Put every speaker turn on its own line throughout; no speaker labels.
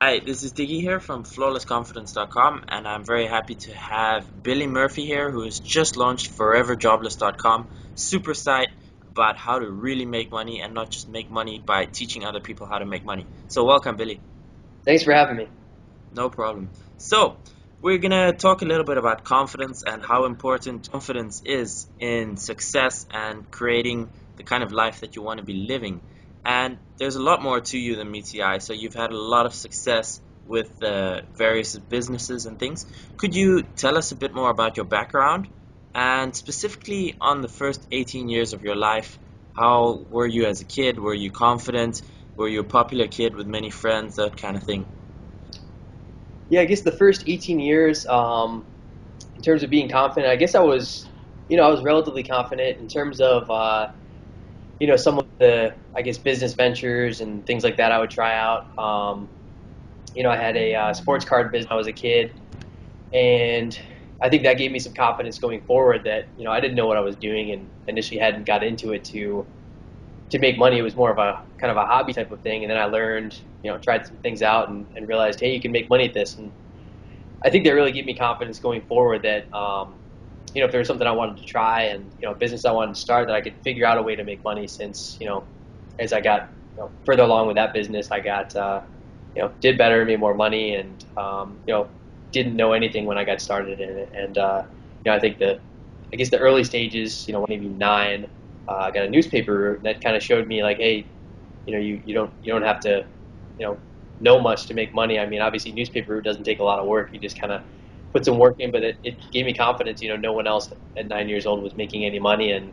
Hi, this is Diggy here from flawlessconfidence.com, and I'm very happy to have Billy Murphy here, who has just launched ForeverJobless.com, super site about how to really make money and not just make money by teaching other people how to make money. So welcome, Billy.
Thanks for having me.
No problem. So we're gonna talk a little bit about confidence and how important confidence is in success and creating the kind of life that you want to be living. And there's a lot more to you than meets the eye. So you've had a lot of success with various businesses and things. Could you tell us a bit more about your background and specifically on the first 18 years of your life? How were you as a kid? Were you confident? Were you a popular kid with many friends? That kind of thing.
Yeah, I guess the first 18 years, in terms of being confident, I guess I was relatively confident in terms of, some of the, I guess, business ventures and things like that I would try out. I had a sports card business when I was a kid, and I think that gave me some confidence going forward that, I didn't know what I was doing and initially hadn't got into it to make money. It was more of a kind of a hobby type of thing. And then I learned, tried some things out and realized, hey, you can make money at this. And I think that really gave me confidence going forward that, if there was something I wanted to try and, a business I wanted to start, that I could figure out a way to make money since, as I got further along with that business, I got, did better, made more money and, didn't know anything when I got started in it. And, I think I guess the early stages, maybe nine, I got a newspaper route that kind of showed me like, hey, you don't have to, you know much to make money. I mean, obviously, newspaper route doesn't take a lot of work. You just kind of put some work in, but it gave me confidence. No one else at 9 years old was making any money, and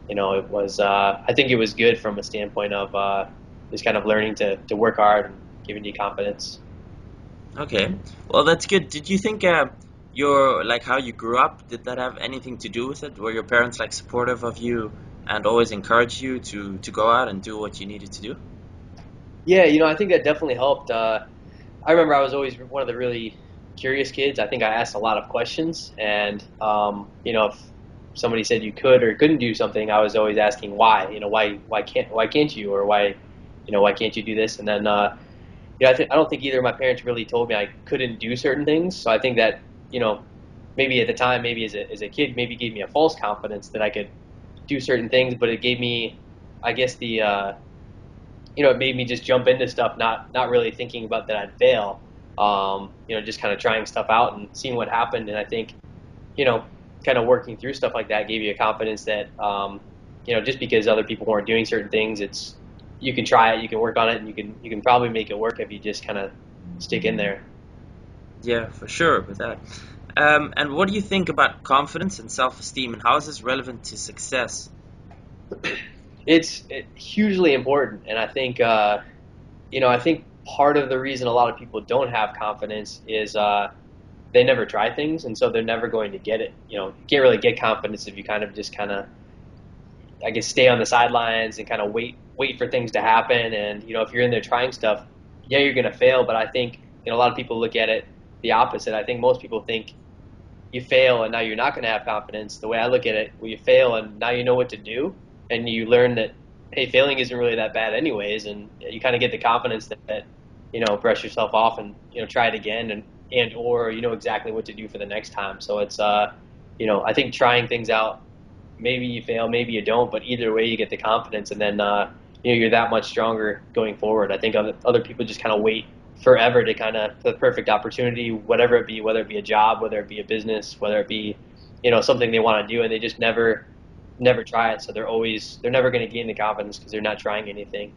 it was. I think it was good from a standpoint of just kind of learning to work hard and giving you confidence.
Okay, well that's good. Did you think your like how you grew up, did that have anything to do with it? Were your parents like supportive of you and always encouraged you to go out and do what you needed to do?
Yeah, I think that definitely helped. I remember I was always one of the really curious kids. I think I asked a lot of questions, and if somebody said you could or couldn't do something, I was always asking why. Why can't you, or why can't you do this? And then I don't think either of my parents really told me I couldn't do certain things. So I think that you know maybe at the time, maybe as a kid, maybe gave me a false confidence that I could do certain things, but it gave me, I guess it made me just jump into stuff, not really thinking about that I'd fail. Just kind of trying stuff out and seeing what happened. And I think, you know, kind of working through stuff like that gave you a confidence that, just because other people weren't doing certain things, you can try it, you can work on it, and you can probably make it work if you just kind of stick in there.
Yeah, for sure with that. And what do you think about confidence and self-esteem, and how is this relevant to success?
It's hugely important, and I think part of the reason a lot of people don't have confidence is they never try things, and so they're never going to get it. You can't really get confidence if you kind of, I guess, stay on the sidelines and kind of wait for things to happen. And if you're in there trying stuff, yeah, you're gonna fail. But I think a lot of people look at it the opposite. I think most people think you fail and now you're not gonna have confidence. The way I look at it, well, you fail and now you know what to do, and you learn that hey, failing isn't really that bad anyways, and you kind of get the confidence that brush yourself off and try it again and or you know exactly what to do for the next time. So it's I think trying things out, maybe you fail, maybe you don't, but either way you get the confidence, and then you're that much stronger going forward. I think other people just kind of wait forever to kind of the perfect opportunity, whatever it be, whether it be a job, whether it be a business, whether it be something they want to do, and they just never try it. So they're never going to gain the confidence because they're not trying anything.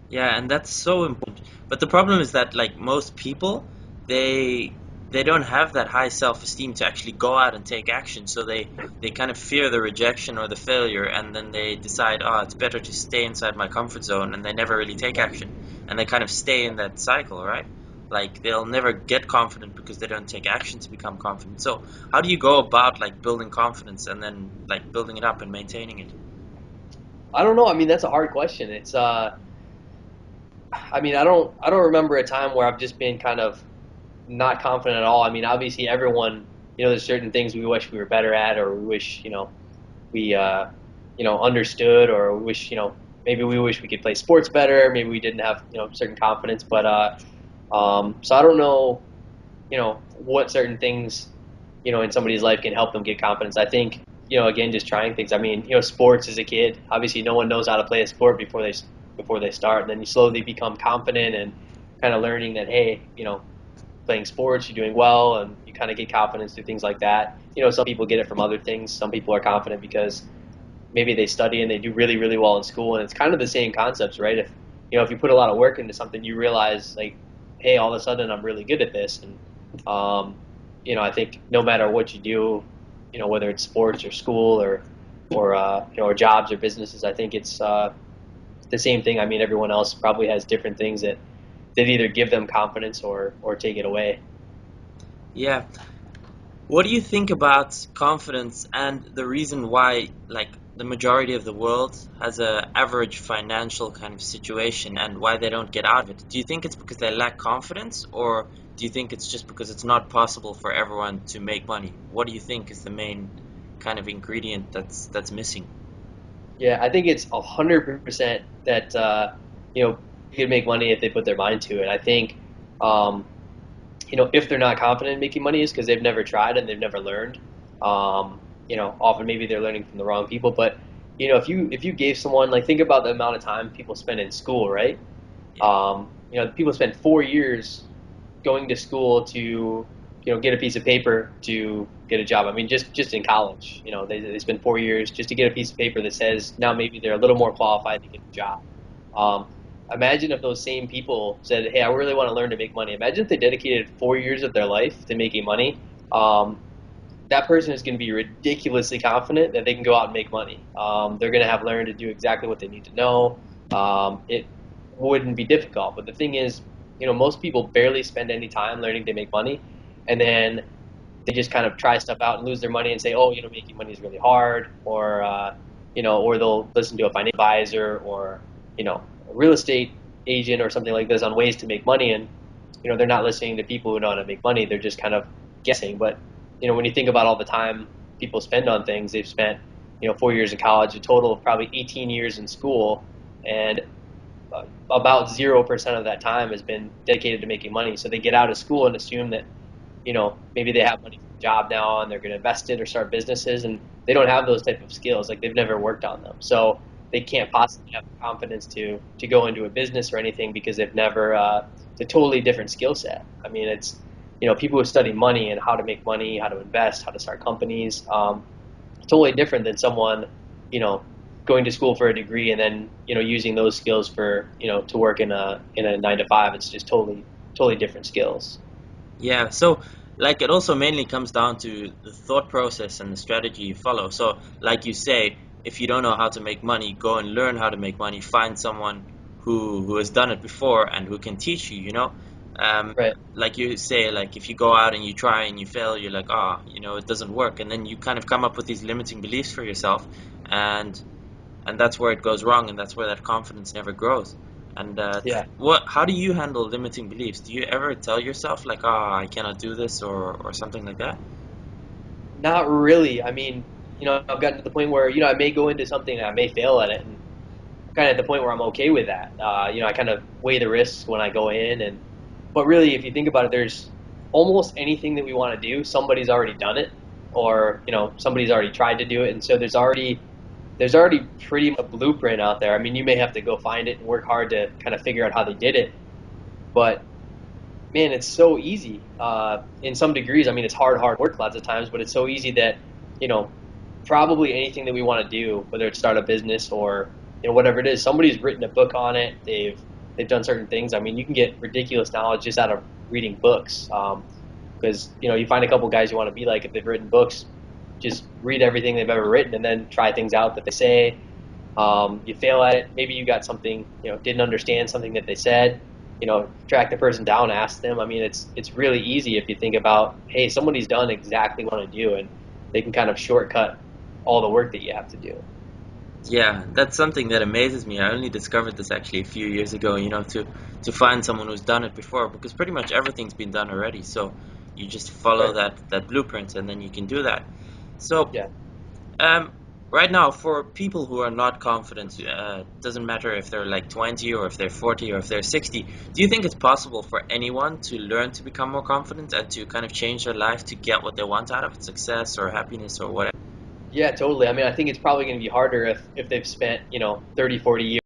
Yeah, and that's so important. But the problem is that like most people, they they don't have that high self-esteem to actually go out and take action. So they kind of fear the rejection or the failure, and then they decide, oh, it's better to stay inside my comfort zone, and they never really take action. And they kind of stay in that cycle, right? Like they'll never get confident because they don't take action to become confident. So how do you go about like building confidence and then like building it up and maintaining it?
I don't know. I mean, that's a hard question. I mean, I don't remember a time where I've just been kind of not confident at all. I mean, obviously everyone, there's certain things we wish we were better at, or we wish, we, understood, or we wish, maybe we wish we could play sports better. Maybe we didn't have, certain confidence. But So I don't know, what certain things, in somebody's life can help them get confidence. I think, again, just trying things. I mean, sports as a kid, obviously no one knows how to play a sport before they start, and then you slowly become confident and kind of learning that, hey, playing sports, you're doing well, and you kind of get confidence through things like that. Some people get it from other things. Some people are confident because maybe they study and they do really, really well in school, and it's kind of the same concepts, right? If you put a lot of work into something, you realize like, hey, all of a sudden I'm really good at this, and I think no matter what you do, whether it's sports or school or jobs or businesses, I think it's the same thing. I mean, everyone else probably has different things that either give them confidence or take it away.
Yeah. What do you think about confidence and the reason why, like, the majority of the world has a average financial kind of situation and why they don't get out of it? Do you think it's because they lack confidence, or do you think it's just because it's not possible for everyone to make money? What do you think is the main kind of ingredient that's missing?
Yeah, I think it's 100% that you can make money if they put their mind to it. I think um, if they're not confident in making money is because they've never tried and they've never learned. Often maybe they're learning from the wrong people. But if you gave someone, like, think about the amount of time people spend in school, right?
Yeah.
People spend 4 years going to school to get a piece of paper to get a job. I mean, just in college, they spend 4 years just to get a piece of paper that says now maybe they're a little more qualified to get a job. Um, Imagine if those same people said, "Hey, I really want to learn to make money." Imagine if they dedicated 4 years of their life to making money. That person is going to be ridiculously confident that they can go out and make money. They're going to have learned to do exactly what they need to know. It wouldn't be difficult. But the thing is, most people barely spend any time learning to make money, and then they just kind of try stuff out and lose their money and say, "Oh, making money is really hard," or they'll listen to a financial advisor or a real estate agent or something like this on ways to make money, and they're not listening to people who know how to make money. They're just kind of guessing. But when you think about all the time people spend on things, they've spent 4 years in college, a total of probably 18 years in school, and about 0% of that time has been dedicated to making money. So they get out of school and assume that maybe they have money from a job now and they're going to invest it or start businesses, and they don't have those type of skills. Like, they've never worked on them, so they can't possibly have the confidence to go into a business or anything because they've never. It's a totally different skill set. I mean, it's people who study money and how to make money, how to invest, how to start companies. Totally different than someone you know going to school for a degree and then using those skills for to work in a 9 to 5. It's just totally different skills.
Yeah, so like it also mainly comes down to the thought process and the strategy you follow. So, like you say, if you don't know how to make money, go and learn how to make money. Find someone who has done it before and who can teach you, you know? Um,
Right.
like you say, like if you go out and you try and you fail, you're like, ah, it doesn't work, and then you kind of come up with these limiting beliefs for yourself, and and that's where it goes wrong, and that's where that confidence never grows. And
Yeah.
how do you handle limiting beliefs? Do you ever tell yourself like, "Ah, I cannot do this," or something like that?
Not really. I mean, I've gotten to the point where I may go into something and I may fail at it, and I'm kind of at the point where I'm okay with that. I kind of weigh the risks when I go in, and but really, if you think about it, there's almost anything that we want to do, somebody's already done it, or somebody's already tried to do it, and so there's already pretty much a blueprint out there. I mean, you may have to go find it and work hard to kind of figure out how they did it, but man, it's so easy. In some degrees, I mean, it's hard work lots of times, but it's so easy that, you know, probably anything that we want to do, whether it's start a business or, whatever it is, somebody's written a book on it. They've done certain things. I mean, you can get ridiculous knowledge just out of reading books. Because, you find a couple guys you want to be like if they've written books, just read everything they've ever written and then try things out that they say. You fail at it. Maybe you got something, didn't understand something that they said. Track the person down, ask them. I mean, it's really easy if you think about, hey, somebody's done exactly what I want to do, and they can kind of shortcut all the work that you have to do.
Yeah, that's something that amazes me. I only discovered this actually a few years ago, to find someone who's done it before, because pretty much everything's been done already. So you just follow
Right.
that blueprint, and then you can do that. So,
Yeah.
um, right now, for people who are not confident, doesn't matter if they're like 20 or if they're 40 or if they're 60, do you think it's possible for anyone to learn to become more confident and to kind of change their life to get what they want out of it, success or happiness or whatever?
Yeah, totally. I mean, I think it's probably going to be harder if they've spent, 30, 40 years